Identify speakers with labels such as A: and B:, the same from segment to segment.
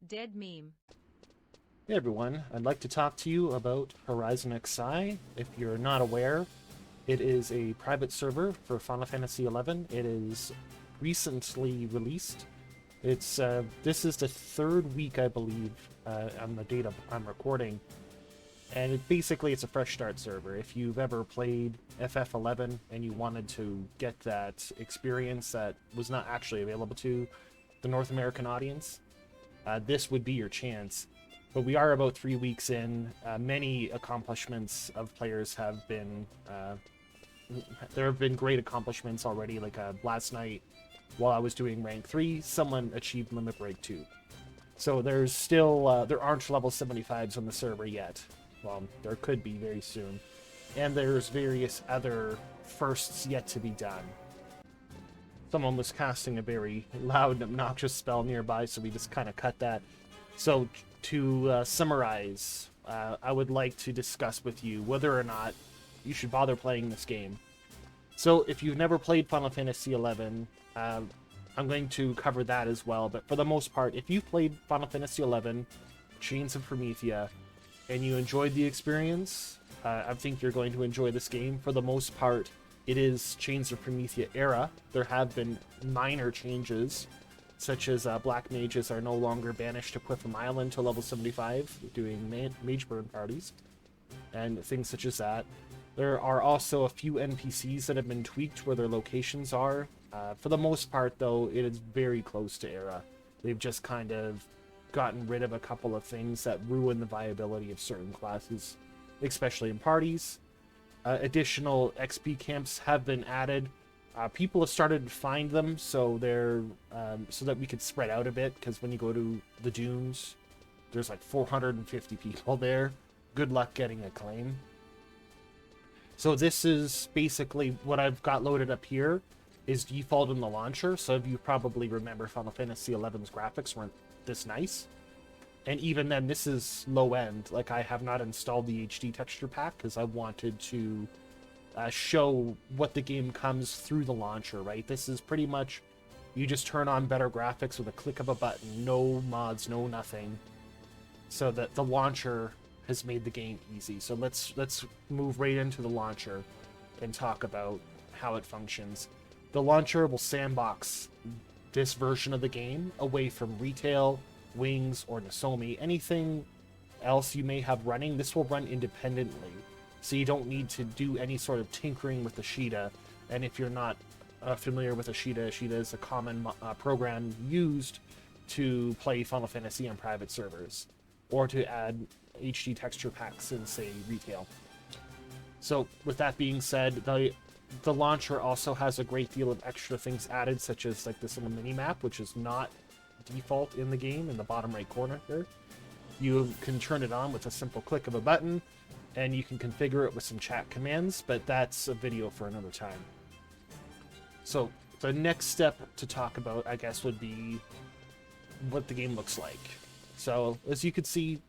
A: Dead meme.
B: Hey everyone, I'd like to talk to you about HorizonXI. If you're not aware, it is a private server for Final Fantasy XI. It is recently released. This is the third week, I believe, on the date I'm recording, and it's a fresh start server. If you've ever played FF11 and you wanted to get that experience that was not actually available to the North American audience, this would be your chance. But we are about 3 weeks in. Many accomplishments of players have been... there have been great accomplishments already. Like last night, while I was doing rank 3, someone achieved limit break 2. So there's still... there aren't level 75s on the server yet. Well, there could be very soon. And there's various other firsts yet to be done. Someone was casting a very loud, obnoxious spell nearby, so we just kind of cut that. So, to summarize, I would like to discuss with you whether or not you should bother playing this game. So, if you've never played Final Fantasy XI, I'm going to cover that as well. But for the most part, if you've played Final Fantasy XI, Chains of Promethea, and you enjoyed the experience, I think you're going to enjoy this game. For the most part, it is Chains of Promethea era. There have been minor changes, such as black mages are no longer banished to Quiffam Island to level 75, doing mage burn parties, and things such as that. There are also a few NPCs that have been tweaked where their locations are. For the most part, though, it is very close to era. They've just kind of gotten rid of a couple of things that ruin the viability of certain classes, especially in parties. Additional XP camps have been added. People have started to find them, so they're so that we could spread out a bit, because when you go to the dunes, there's like 450 people there. Good luck getting a claim. So this is basically what I've got loaded up here is default in the launcher. So if you probably remember, Final Fantasy XI's graphics weren't this nice, and even then this is low end. Like, I have not installed the HD texture pack because I wanted to show what the game comes through the launcher, right? This is pretty much, you just turn on better graphics with a click of a button, no mods, no nothing, so that the launcher has made the game easy. So let's move right into the launcher and talk about how it functions. The launcher will sandbox this version of the game away from retail, Wings, or Nozomi. Anything else you may have running, this will run independently. So you don't need to do any sort of tinkering with Ashita. And if you're not familiar with Ashita, Ashita is a common program used to play Final Fantasy on private servers, or to add HD texture packs in, say, retail. So with that being said, the launcher also has a great deal of extra things added, such as like this little mini-map, which is not default in the game in the bottom right corner here. You can turn it on with a simple click of a button, and you can configure it with some chat commands, but that's a video for another time. So the next step to talk about, I guess, would be what the game looks like. So as you can see,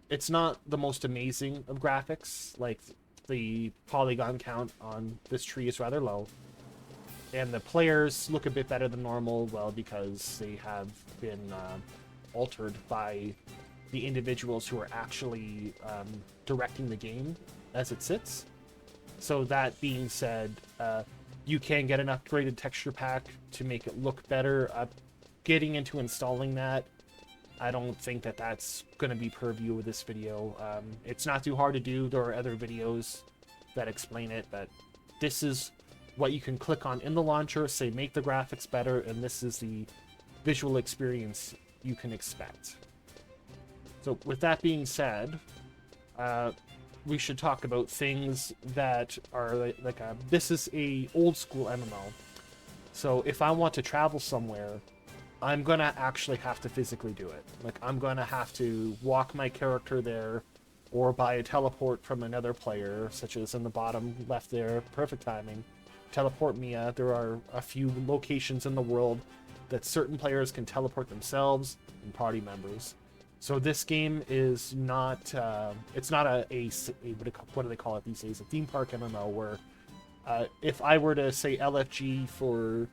B: it's not the most amazing of graphics. Like, the polygon count on this tree is rather low, and the players look a bit better than normal, well, because they have been altered by the individuals who are actually directing the game as it sits. So that being said, you can get an upgraded texture pack to make it look better. Getting into installing that, I don't think that that's going to be purview of this video. It's not too hard to do. There are other videos that explain it, but this is what you can click on in the launcher, say make the graphics better, and this is the visual experience you can expect. So with that being said, we should talk about things that are like this is a old school MMO. So if I want to travel somewhere, I'm gonna actually have to physically do it. Like, I'm gonna have to walk my character there, or buy a teleport from another player, such as in the bottom left there, perfect timing. Teleport Mia. There are a few locations in the world that certain players can teleport themselves and party members. So this game is not, it's not a what do they call it these days? A theme park MMO where if I were to say LFG for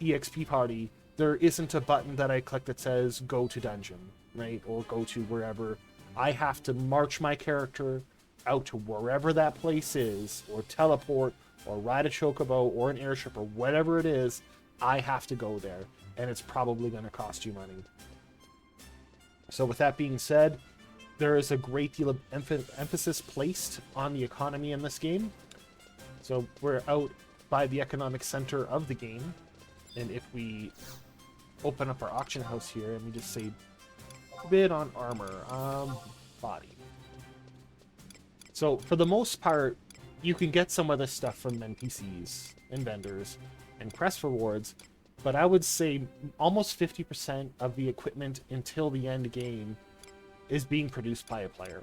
B: EXP party, there isn't a button that I click that says go to dungeon. right, or go to wherever, I have to march my character out to wherever that place is, or teleport, or ride a chocobo, or an airship, or whatever it is. I have to go there, and it's probably going to cost you money. So with that being said, there is a great deal of emphasis placed on the economy in this game. So we're out by the economic center of the game, and if we open up our auction house here and we just say bid on armor, body. So for the most part, you can get some of this stuff from NPCs and vendors and quest rewards, but I would say almost 50% of the equipment until the end game is being produced by a player.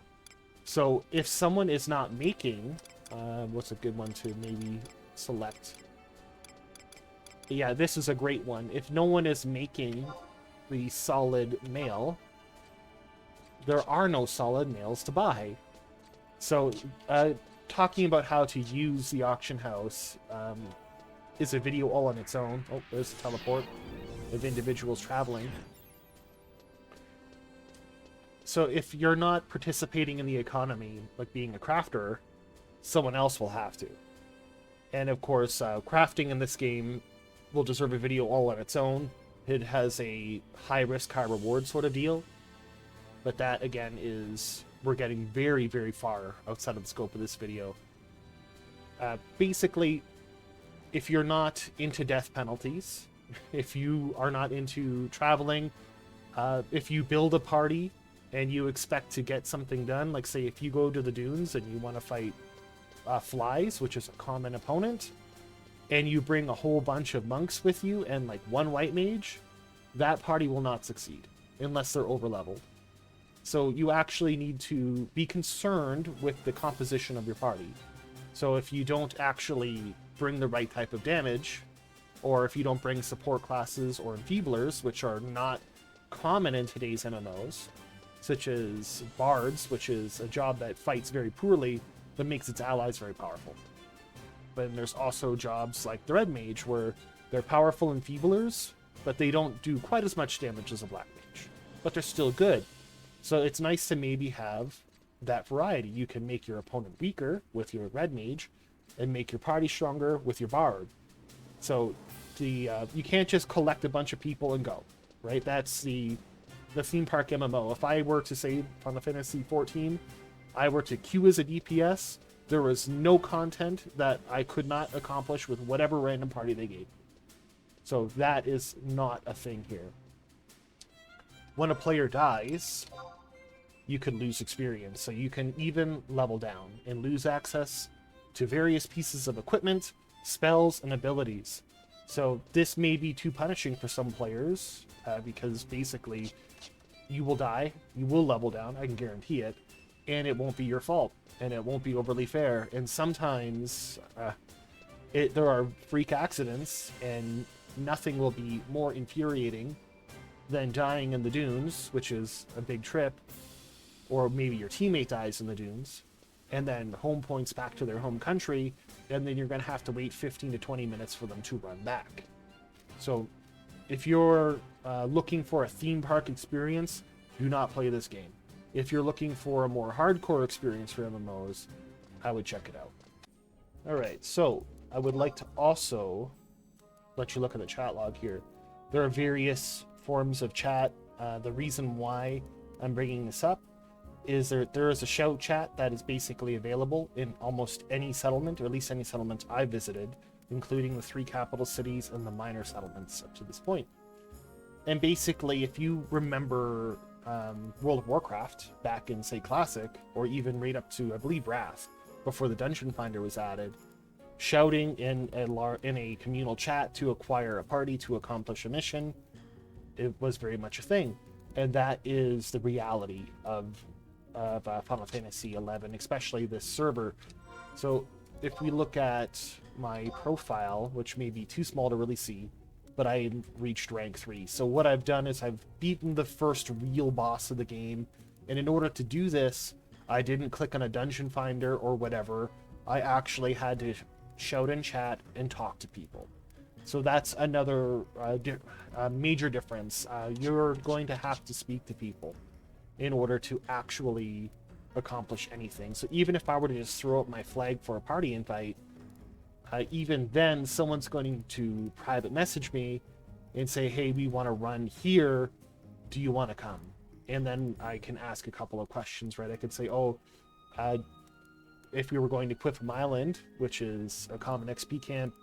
B: So if someone is not making, what's a good one to maybe select? Yeah, this is a great one. If no one is making the solid mail, there are no solid mails to buy. So talking about how to use the auction house is a video all on its own. Oh, there's a teleport of individuals traveling. So if you're not participating in the economy, like being a crafter, someone else will have to. And of course, crafting in this game will deserve a video all on its own. It has a high risk, high reward sort of deal. But that, again, is... we're getting very, very far outside of the scope of this video. Basically, if you're not into death penalties, if you are not into traveling, if you build a party and you expect to get something done, like say if you go to the dunes and you want to fight flies, which is a common opponent, and you bring a whole bunch of monks with you and like one white mage, that party will not succeed unless they're over leveled. So you actually need to be concerned with the composition of your party. So if you don't actually bring the right type of damage, or if you don't bring support classes or enfeeblers, which are not common in today's MMOs, such as bards, which is a job that fights very poorly, but makes its allies very powerful. But there's also jobs like the red mage, where they're powerful enfeeblers, but they don't do quite as much damage as a black mage. But they're still good. So it's nice to maybe have that variety. You can make your opponent weaker with your red mage, and make your party stronger with your bard. So you can't just collect a bunch of people and go, right? That's the theme park MMO. If I were to say Final Fantasy 14, I were to queue as a DPS, there was no content that I could not accomplish with whatever random party they gave. So that is not a thing here. When a player dies, you can lose experience. So you can even level down and lose access to various pieces of equipment, spells, and abilities. So this may be too punishing for some players, because basically you will die, you will level down, I can guarantee it, and it won't be your fault, and it won't be overly fair. And sometimes there are freak accidents, and nothing will be more infuriating than dying in the dunes, which is a big trip, or maybe your teammate dies in the dunes, and then home points back to their home country, and then you're going to have to wait 15 to 20 minutes for them to run back. So if you're looking for a theme park experience, do not play this game. If you're looking for a more hardcore experience for MMOs, I would check it out. Alright, so I would like to also let you look at the chat log here. There are various forms of chat. The reason why I'm bringing this up is there is a shout chat that is basically available in almost any settlement, or at least any settlement I've visited, including the 3 capital cities and the minor settlements up to this point. And basically, if you remember World of Warcraft back in, say, Classic, or even right up to, I believe, Wrath, before the Dungeon Finder was added, shouting in a communal chat to acquire a party to accomplish a mission, it was very much a thing. And that is the reality of Final Fantasy 11, especially this server. So if we look at my profile, which may be too small to really see, but I reached rank 3. So what I've done is I've beaten the first real boss of the game, and in order to do this, I didn't click on a dungeon finder or whatever. I actually had to shout in chat and talk to people. So that's another major difference. You're going to have to speak to people in order to actually accomplish anything. So even if I were to just throw up my flag for a party invite, even then someone's going to private message me and say, hey, we want to run here. Do you want to come? And then I can ask a couple of questions, right? I could say, oh, if we were going to Quiffam Island, which is a common XP camp,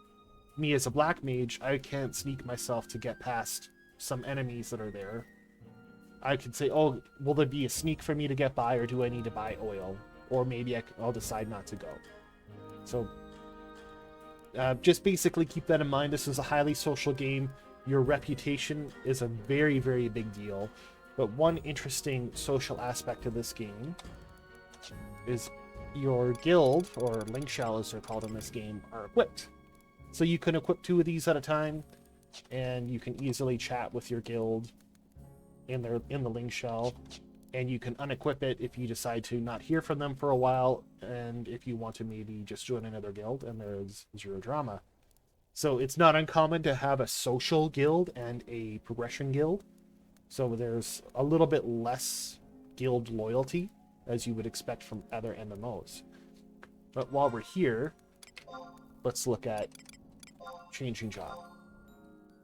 B: me as a black mage, I can't sneak myself to get past some enemies that are there. I could say, oh, will there be a sneak for me to get by, or do I need to buy oil? Or maybe I'll decide not to go. So just basically keep that in mind. This is a highly social game. Your reputation is a very, very big deal. But one interesting social aspect of this game is your guild, or link shell as they're called in this game, are equipped. So you can equip 2 of these at a time, and you can easily chat with your guild in the link shell, and you can unequip it if you decide to not hear from them for a while, and if you want to maybe just join another guild, and there's 0 drama. So it's not uncommon to have a social guild and a progression guild. So there's a little bit less guild loyalty, as you would expect from other MMOs. But while we're here, let's look at changing job.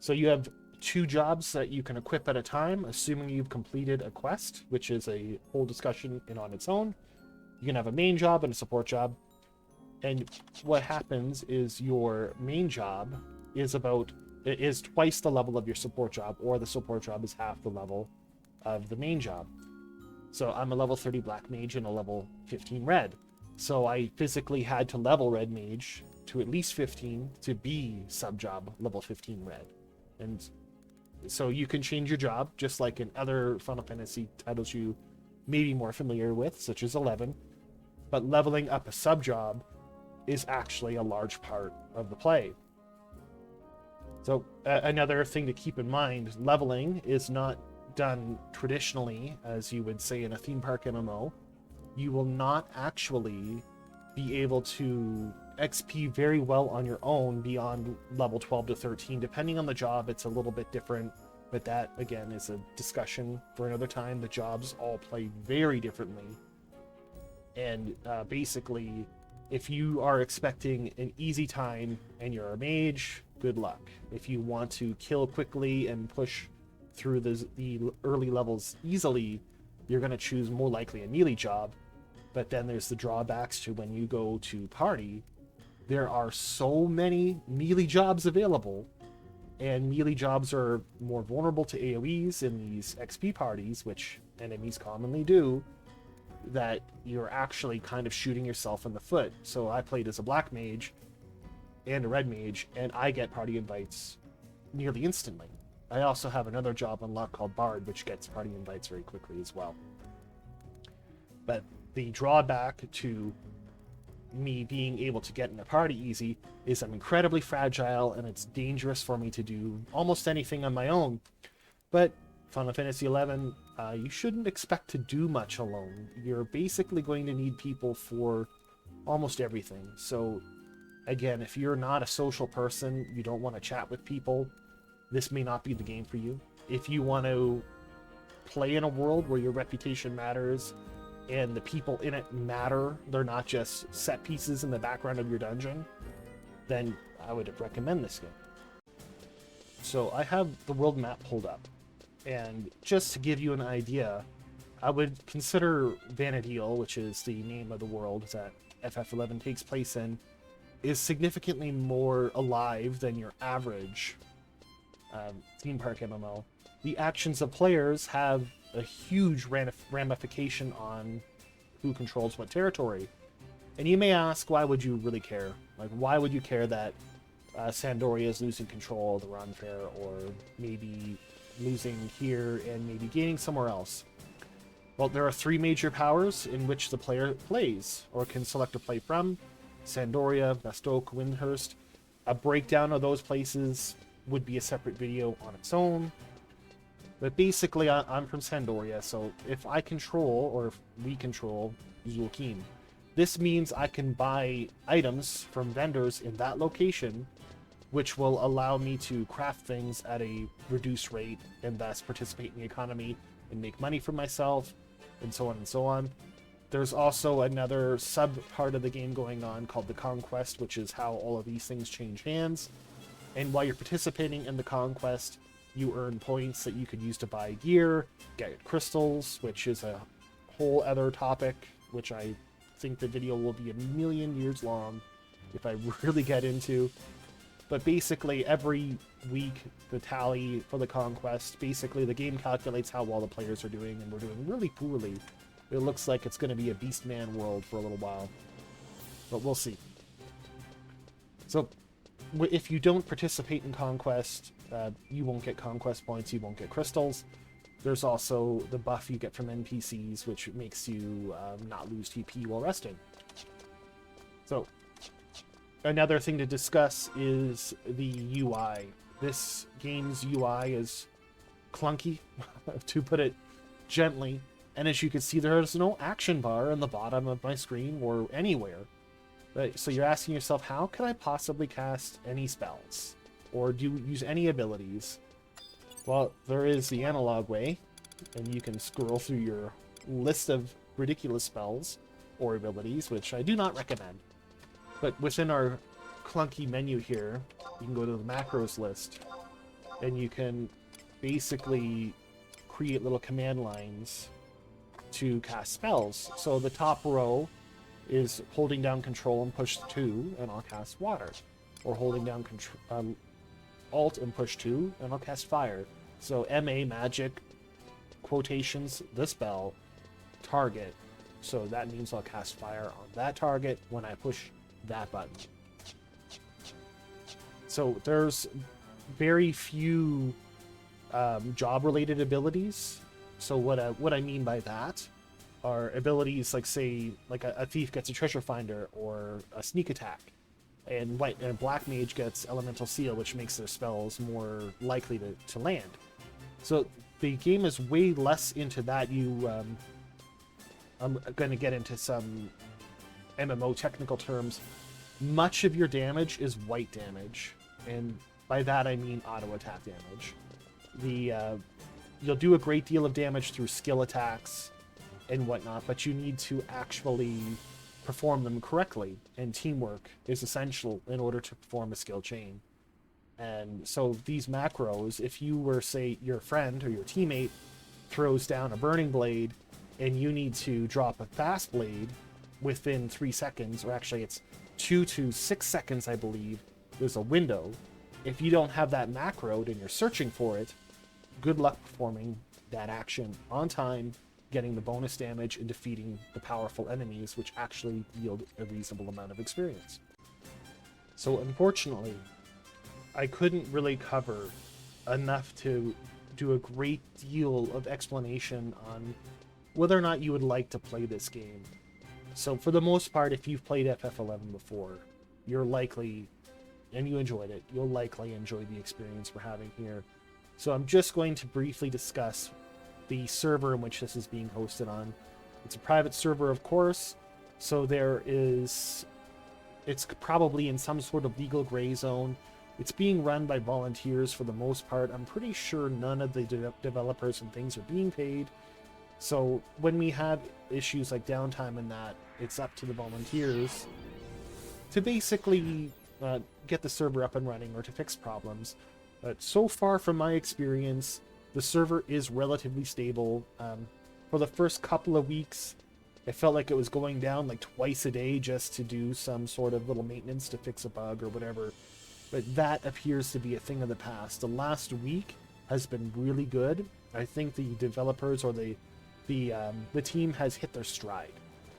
B: So you have 2 jobs that you can equip at a time, assuming you've completed a quest, which is a whole discussion in on its own. You can have a main job and a support job. And what happens is your main job is twice the level of your support job, or the support job is half the level of the main job. So I'm a level 30 black mage and a level 15 red. So I physically had to level red mage to at least 15 to be sub-job level 15 red. And so you can change your job, just like in other Final Fantasy titles you may be more familiar with, such as 11. But leveling up a sub-job is actually a large part of the play. So another thing to keep in mind, leveling is not done traditionally, as you would say in a theme park MMO. You will not actually be able to XP very well on your own beyond level 12 to 13. Depending on the job, it's a little bit different, but that, again, is a discussion for another time. The jobs all play very differently. And basically, if you are expecting an easy time and you're a mage, good luck. If you want to kill quickly and push through the early levels easily, you're going to choose more likely a melee job. But then there's the drawbacks to when you go to party. There are so many melee jobs available, and melee jobs are more vulnerable to AoEs in these XP parties, which enemies commonly do, that you're actually kind of shooting yourself in the foot. So I played as a black mage and a red mage, and I get party invites nearly instantly. I also have another job unlocked called Bard, which gets party invites very quickly as well. But the drawback to me being able to get in a party easy is I'm incredibly fragile, and it's dangerous for me to do almost anything on my own. But Final Fantasy XI, you shouldn't expect to do much alone. You're basically going to need people for almost everything. So again, if you're not a social person, you don't want to chat with people, this may not be the game for you. If you want to play in a world where your reputation matters and the people in it matter, they're not just set pieces in the background of your dungeon, then I would recommend this game. So I have the world map pulled up, and just to give you an idea, I would consider Vana'diel, which is the name of the world that FF11 takes place in, is significantly more alive than your average theme park MMO. The actions of players have a huge ramification on who controls what territory. And you may ask, why would you really care? Like, why would you care that Sandoria is losing control of the Runfair, or maybe losing here and maybe gaining somewhere else? Well, there are 3 major powers in which the player plays, or can select to play from: Sandoria, Bastoke, Windhurst. A breakdown of those places would be a separate video on its own. But basically, I'm from Sandoria, so if I control, or if we control, Zul'Kim, this means I can buy items from vendors in that location which will allow me to craft things at a reduced rate and thus participate in the economy and make money for myself, and so on and so on. There's also another sub part of the game going on called the Conquest, which is how all of these things change hands. And while you're participating in the Conquest, you earn points that you could use to buy gear, get crystals, which is a whole other topic, which I think the video will be a million years long if I really get into. But basically, every week, the tally for the Conquest, basically the game calculates how well the players are doing, and we're doing really poorly. It looks like it's going to be a Beastman world for a little while, but we'll see. So, if you don't participate in Conquest, you won't get Conquest points, you won't get crystals. There's also the buff you get from NPCs, which makes you not lose TP while resting. So, another thing to discuss is the UI. This game's UI is clunky, to put it gently. And as you can see, there's no action bar in the bottom of my screen or anywhere. So you're asking yourself, how can I possibly cast any spells? Or use any abilities? Well, there is the analog way, and you can scroll through your list of ridiculous spells or abilities, which I do not recommend. But within our clunky menu here, you can go to the macros list, and you can basically create little command lines to cast spells. So the top row is holding down control and push 2 and I'll cast water, or holding down alt and push 2 and I'll cast fire. So MA, magic, quotations, the spell, target. So that means I'll cast fire on that target when I push that button. So there's very few job related abilities. So what I mean by that are abilities like, say, like a thief gets a treasure finder or a sneak attack, and black mage gets elemental seal, which makes their spells more likely to land. So the game is way less into that. I'm going to get into some MMO technical terms. Much of your damage is white damage, and by that I mean auto attack damage. You'll do a great deal of damage through skill attacks and whatnot, but you need to actually perform them correctly, and teamwork is essential in order to perform a skill chain. And so these macros, if you were, say, your friend or your teammate throws down a burning blade and you need to drop a fast blade within 3 seconds, or actually it's 2 to 6 seconds, I believe, there's a window. If you don't have that macroed and you're searching for it, good luck performing that action on time, getting the bonus damage, and defeating the powerful enemies, which actually yield a reasonable amount of experience. So unfortunately, I couldn't really cover enough to do a great deal of explanation on whether or not you would like to play this game. So for the most part, if you've played FF11 before, you're likely, and you enjoyed it, you'll likely enjoy the experience we're having here. So I'm just going to briefly discuss the server in which this is being hosted on. It's a private server, of course, so it's probably in some sort of legal gray zone. It's being run by volunteers for the most part. I'm pretty sure none of the developers and things are being paid. So when we have issues like downtime and that, it's up to the volunteers to basically get the server up and running or to fix problems. But so far from my experience, the server is relatively stable. For the first couple of weeks, it felt like it was going down like twice a day just to do some sort of little maintenance to fix a bug or whatever. But that appears to be a thing of the past. The last week has been really good. I think the developers or the team has hit their stride.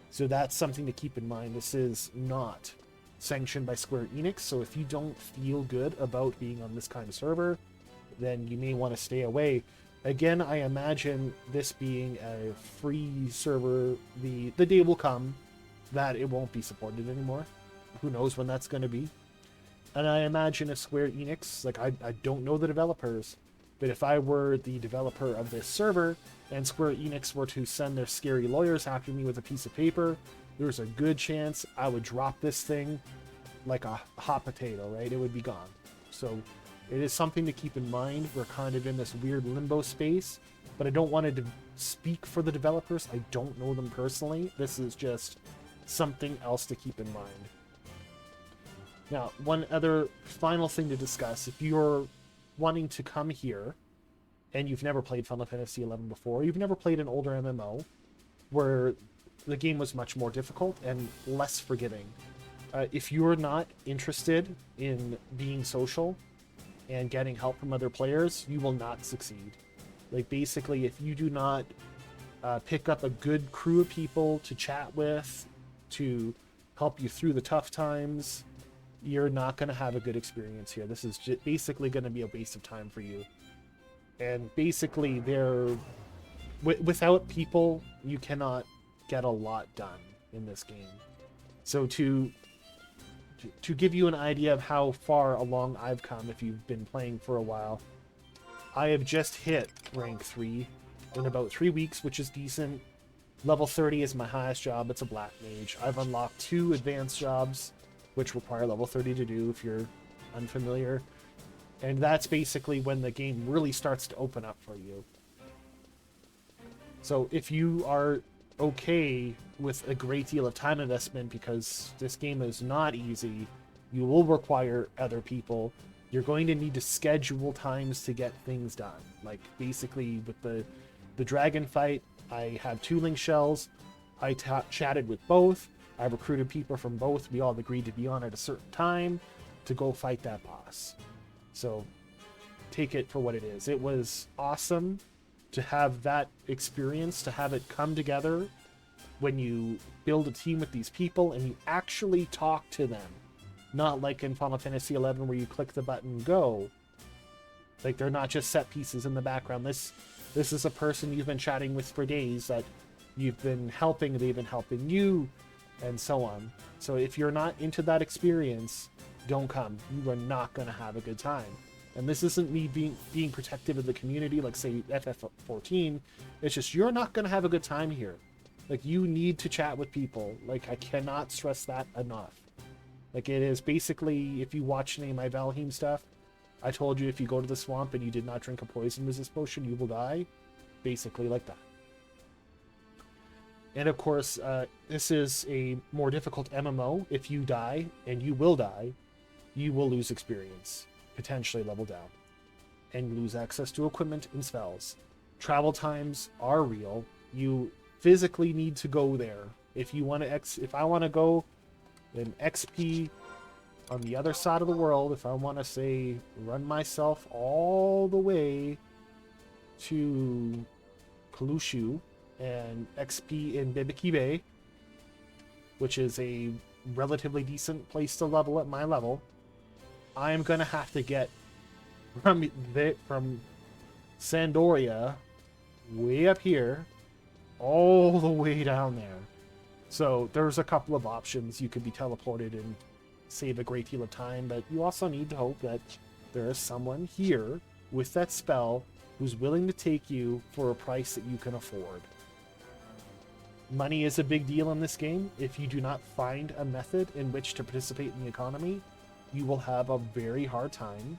B: So that's something to keep in mind. This is not sanctioned by Square Enix, so if you don't feel good about being on this kind of server, then you may want to stay away. Again, I imagine this being a free server, the day will come that it won't be supported anymore. Who knows when that's going to be. And I imagine if Square Enix, like I don't know the developers, but if I were the developer of this server and Square Enix were to send their scary lawyers after me with a piece of paper, there's a good chance I would drop this thing like a hot potato, right? It would be gone. So it is something to keep in mind. We're kind of in this weird limbo space, but I don't want to speak for the developers. I don't know them personally. This is just something else to keep in mind. Now, one other final thing to discuss, if you're wanting to come here and you've never played Final Fantasy XI before, you've never played an older MMO where the game was much more difficult and less forgiving. If you're not interested in being social and getting help from other players, you will not succeed. Like, basically, if you do not pick up a good crew of people to chat with, to help you through the tough times, you're not going to have a good experience here. This is just basically going to be a waste of time for you. And basically, without people, you cannot get a lot done in this game. So to give you an idea of how far along I've come, if you've been playing for a while, I have just hit rank 3 in about 3 weeks, which is decent. Level 30 is my highest job. It's a black mage. I've unlocked 2 advanced jobs, which require level 30 to do if you're unfamiliar. And that's basically when the game really starts to open up for you. So if you are okay with a great deal of time investment, because this game is not easy, you will require other people. You're going to need to schedule times to get things done. Like, basically with the dragon fight, I have 2 link shells. I chatted with both. I recruited people from both. We all agreed to be on at a certain time to go fight that boss. So take it for what it is. It was awesome to have that experience, to have it come together when you build a team with these people and you actually talk to them. Not like in Final Fantasy XI where you click the button, go. Like, they're not just set pieces in the background. This is a person you've been chatting with for days that you've been helping, they've been helping you, and so on. So if you're not into that experience, don't come. You are not going to have a good time. And this isn't me being protective of the community, like, say, FF14. It's just, you're not going to have a good time here. Like, you need to chat with people. Like, I cannot stress that enough. Like, it is basically, if you watch any of my Valheim stuff, I told you if you go to the swamp and you did not drink a poison resist potion, you will die. Basically like that. And of course, this is a more difficult MMO. If you die, and you will die, you will lose experience, potentially level down, and lose access to equipment and spells. Travel times are real. You physically need to go there. If you want to if I want to go in XP on the other side of the world, if I want to, say, run myself all the way to Kalushu and XP in Bibiki Bay, which is a relatively decent place to level at my level, I am going to have to get from Sandoria way up here all the way down there. So there's a couple of options. You could be teleported and save a great deal of time, but you also need to hope that there is someone here with that spell who's willing to take you for a price that you can afford. Money is a big deal in this game. If you do not find a method in which to participate in the economy, you will have a very hard time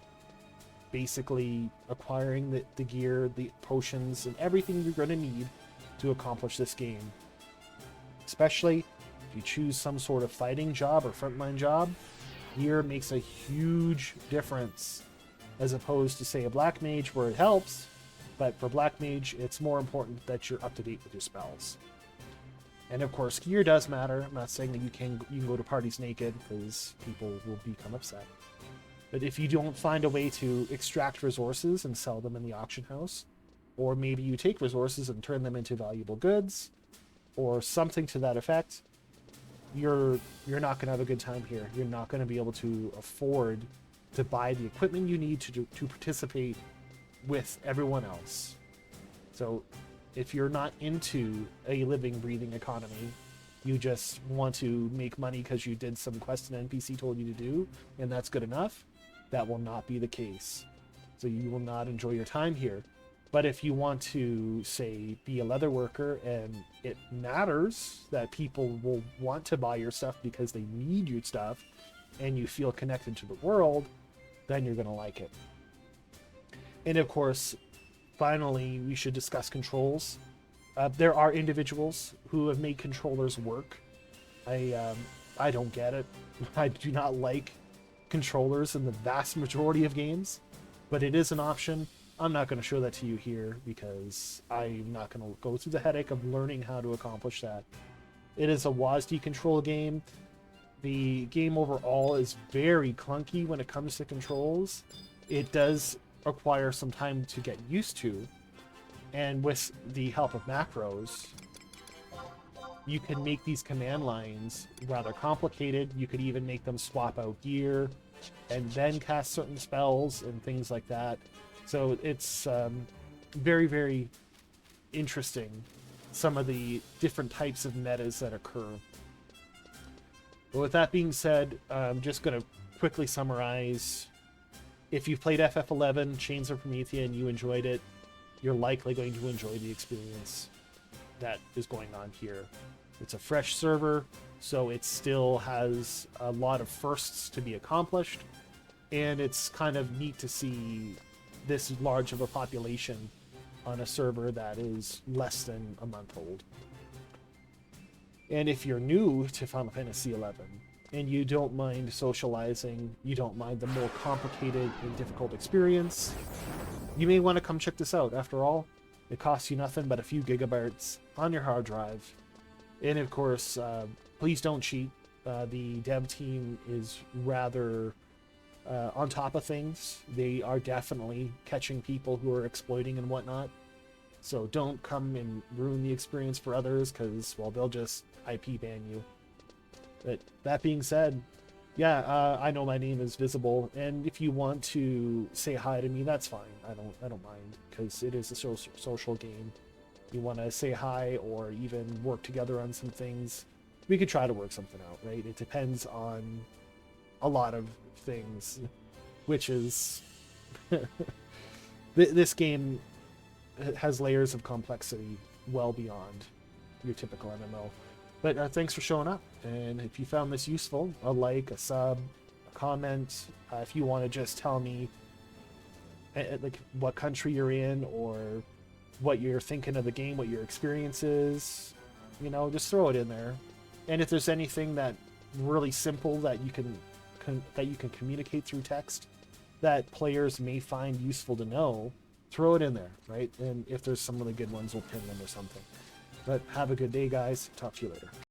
B: basically acquiring the gear, the potions, and everything you're going to need to accomplish this game. Especially if you choose some sort of fighting job or frontline job, gear makes a huge difference, as opposed to, say, a black mage where it helps, but for black mage, it's more important that you're up to date with your spells. And of course, gear does matter. I'm not saying that you can go to parties naked, because people will become upset. But if you don't find a way to extract resources and sell them in the auction house, or maybe you take resources and turn them into valuable goods, or something to that effect, you're not going to have a good time here. You're not going to be able to afford to buy the equipment you need to participate with everyone else. So if you're not into a living, breathing economy, you just want to make money because you did some quest an NPC told you to do, and that's good enough, that will not be the case. So you will not enjoy your time here. But if you want to, say, be a leather worker, and it matters that people will want to buy your stuff because they need your stuff, and you feel connected to the world, then you're going to like it. And of course, finally, we should discuss controls. There are individuals who have made controllers work. I don't get it. I do not like controllers in the vast majority of games, but it is an option. I'm not going to show that to you here because I'm not going to go through the headache of learning how to accomplish that. It is a WASD control game. The game overall is very clunky when it comes to controls. It does require some time to get used to, and with the help of macros, you can make these command lines rather complicated. You could even make them swap out gear and then cast certain spells and things like that. So it's very, very interesting, some of the different types of metas that occur. But with that being said, I'm just going to quickly summarize. If you've played FF11, Chains of Promethea, and you enjoyed it, you're likely going to enjoy the experience that is going on here. It's a fresh server, so it still has a lot of firsts to be accomplished, and it's kind of neat to see this large of a population on a server that is less than a month old. And if you're new to Final Fantasy XI, and you don't mind socializing, you don't mind the more complicated and difficult experience, you may want to come check this out. After all, it costs you nothing but a few gigabytes on your hard drive. And of course, please don't cheat. The dev team is rather on top of things. They are definitely catching people who are exploiting and whatnot. So don't come and ruin the experience for others, because, well, they'll just IP ban you. But that being said, yeah, I know my name is visible, and if you want to say hi to me, that's fine. I don't mind, because it is a social game. You want to say hi or even work together on some things, we could try to work something out, right? It depends on a lot of things, which is this game has layers of complexity well beyond your typical MMO. But thanks for showing up, and if you found this useful, a like, a sub, a comment. If you want to just tell me like what country you're in or what you're thinking of the game, what your experience is, you know, just throw it in there. And if there's anything that really simple that you can communicate through text that players may find useful to know, throw it in there, right? And if there's some really good ones, we'll pin them or something. But have a good day, guys. Talk to you later.